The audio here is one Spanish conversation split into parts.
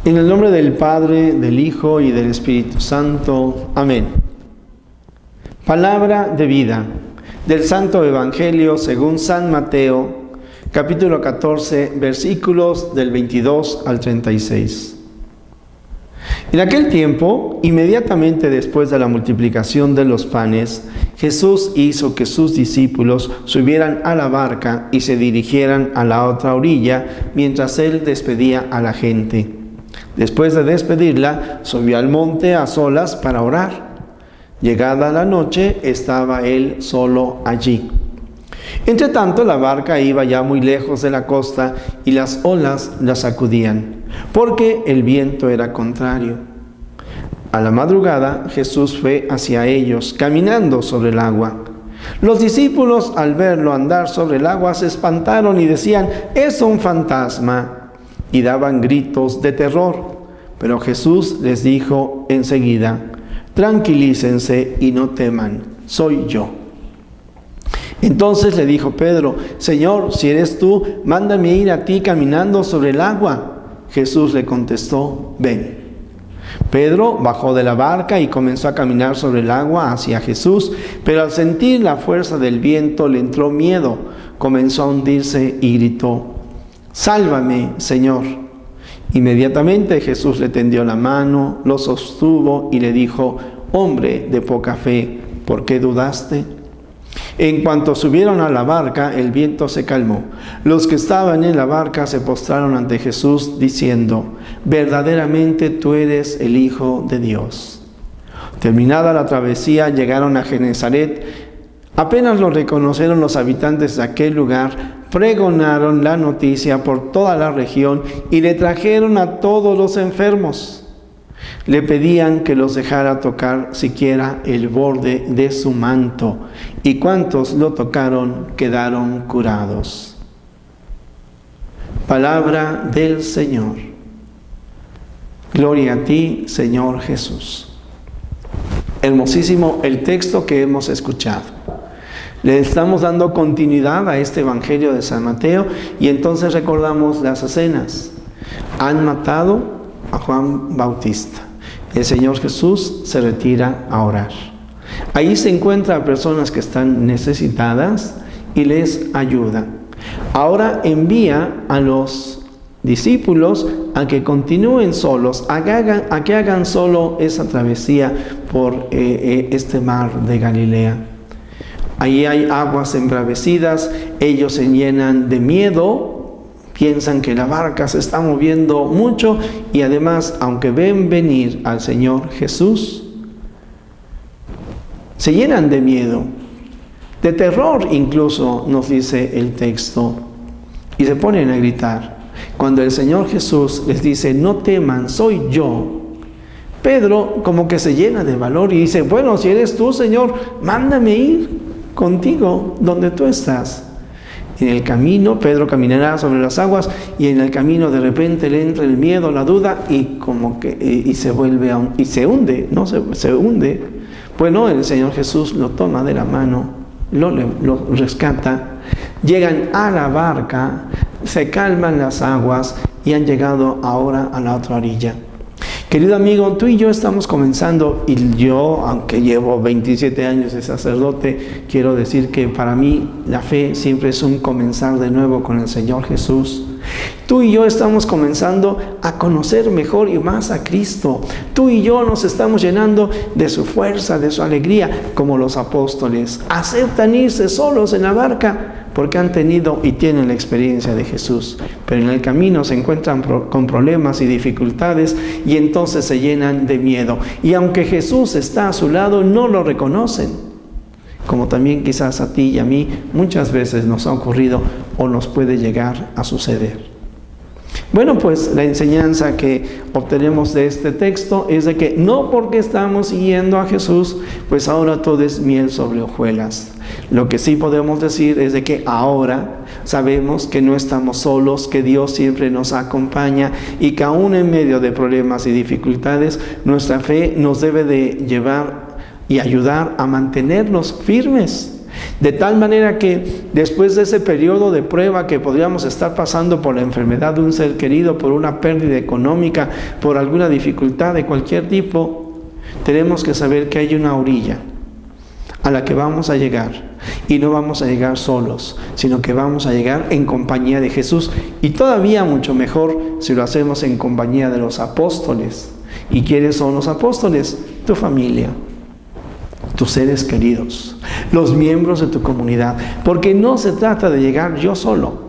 En el nombre del Padre, del Hijo y del Espíritu Santo. Amén. Palabra de vida del Santo Evangelio según San Mateo, capítulo 14, versículos del 22 al 36. En aquel tiempo, inmediatamente después de la multiplicación de los panes, Jesús hizo que sus discípulos subieran a la barca y se dirigieran a la otra orilla mientras él despedía a la gente. Después de despedirla, subió al monte a solas para orar. Llegada la noche, estaba él solo allí. Entretanto, la barca iba ya muy lejos de la costa y las olas la sacudían, porque el viento era contrario. A la madrugada, Jesús fue hacia ellos, caminando sobre el agua. Los discípulos, al verlo andar sobre el agua, se espantaron y decían: «Es un fantasma», y daban gritos de terror. Pero Jesús les dijo enseguida: «Tranquilícense y no teman, soy yo». Entonces le dijo Pedro: «Señor, si eres tú, mándame ir a ti caminando sobre el agua». Jesús le contestó: «Ven». Pedro bajó de la barca y comenzó a caminar sobre el agua hacia Jesús, pero al sentir la fuerza del viento le entró miedo, comenzó a hundirse y gritó: «Sálvame, Señor». Inmediatamente Jesús le tendió la mano, lo sostuvo y le dijo: «Hombre de poca fe, ¿por qué dudaste?». En cuanto subieron a la barca, el viento se calmó. Los que estaban en la barca se postraron ante Jesús, diciendo: «Verdaderamente tú eres el Hijo de Dios». Terminada la travesía, llegaron a Genesaret. Apenas lo reconocieron los habitantes de aquel lugar, pregonaron la noticia por toda la región y le trajeron a todos los enfermos. Le pedían que los dejara tocar siquiera el borde de su manto, y cuantos lo tocaron quedaron curados. Palabra del Señor. Gloria a ti, Señor Jesús. Hermosísimo el texto que hemos escuchado. Le estamos dando continuidad a este Evangelio de San Mateo y entonces recordamos las escenas. Han matado a Juan Bautista. El Señor Jesús se retira a orar. Ahí se encuentra a personas que están necesitadas y les ayuda. Ahora envía a los discípulos a que continúen solos, a que hagan solo esa travesía por este mar de Galilea. Ahí hay aguas embravecidas, ellos se llenan de miedo, piensan que la barca se está moviendo mucho y además, aunque ven venir al Señor Jesús, se llenan de miedo, de terror incluso, nos dice el texto, y se ponen a gritar. Cuando el Señor Jesús les dice: «No teman, soy yo», Pedro como que se llena de valor y dice: «Bueno, si eres tú, Señor, mándame ir contigo donde tú estás». En el camino, Pedro caminará sobre las aguas y en el camino de repente le entra el miedo, la duda y como que y se vuelve y se hunde, no se hunde. Bueno, el Señor Jesús lo toma de la mano, lo rescata, llegan a la barca, se calman las aguas y han llegado ahora a la otra orilla. Querido amigo, tú y yo estamos comenzando, y yo, aunque llevo 27 años de sacerdote, quiero decir que para mí la fe siempre es un comenzar de nuevo con el Señor Jesús. Tú y yo estamos comenzando a conocer mejor y más a Cristo. Tú y yo nos estamos llenando de su fuerza, de su alegría, como los apóstoles. Aceptan irse solos en la barca porque han tenido y tienen la experiencia de Jesús. Pero en el camino se encuentran con problemas y dificultades y entonces se llenan de miedo. Y aunque Jesús está a su lado, no lo reconocen. Como también quizás a ti y a mí muchas veces nos ha ocurrido o nos puede llegar a suceder. Bueno, pues la enseñanza que obtenemos de este texto es de que no porque estamos siguiendo a Jesús, pues ahora todo es miel sobre hojuelas. Lo que sí podemos decir es de que ahora sabemos que no estamos solos, que Dios siempre nos acompaña y que aún en medio de problemas y dificultades, nuestra fe nos debe de llevar y ayudar a mantenernos firmes, De tal manera que después de ese periodo de prueba que podríamos estar pasando por la enfermedad de un ser querido, por una pérdida económica, por alguna dificultad de cualquier tipo, tenemos que saber que hay una orilla a la que vamos a llegar. Y no vamos a llegar solos, sino que vamos a llegar en compañía de Jesús. Y todavía mucho mejor si lo hacemos en compañía de los apóstoles. ¿Y quiénes son los apóstoles? Tu familia, tus seres queridos, los miembros de tu comunidad. Porque no se trata de llegar yo solo,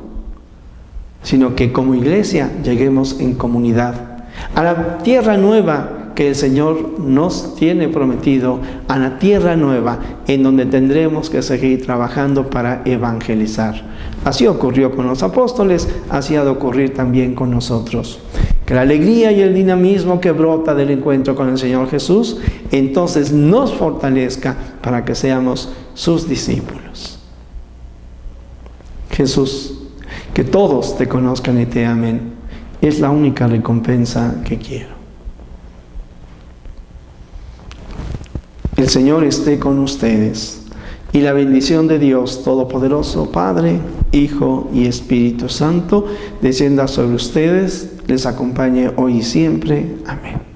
sino que como iglesia lleguemos en comunidad a la tierra nueva que el Señor nos tiene prometido, a la tierra nueva en donde tendremos que seguir trabajando para evangelizar. Así ocurrió con los apóstoles, así ha de ocurrir también con nosotros. Que la alegría y el dinamismo que brota del encuentro con el Señor Jesús, entonces nos fortalezca para que seamos sus discípulos. Jesús, que todos te conozcan y te amen, es la única recompensa que quiero. El Señor esté con ustedes, y la bendición de Dios Todopoderoso, Padre, Hijo y Espíritu Santo, descienda sobre ustedes, les acompañe hoy y siempre. Amén.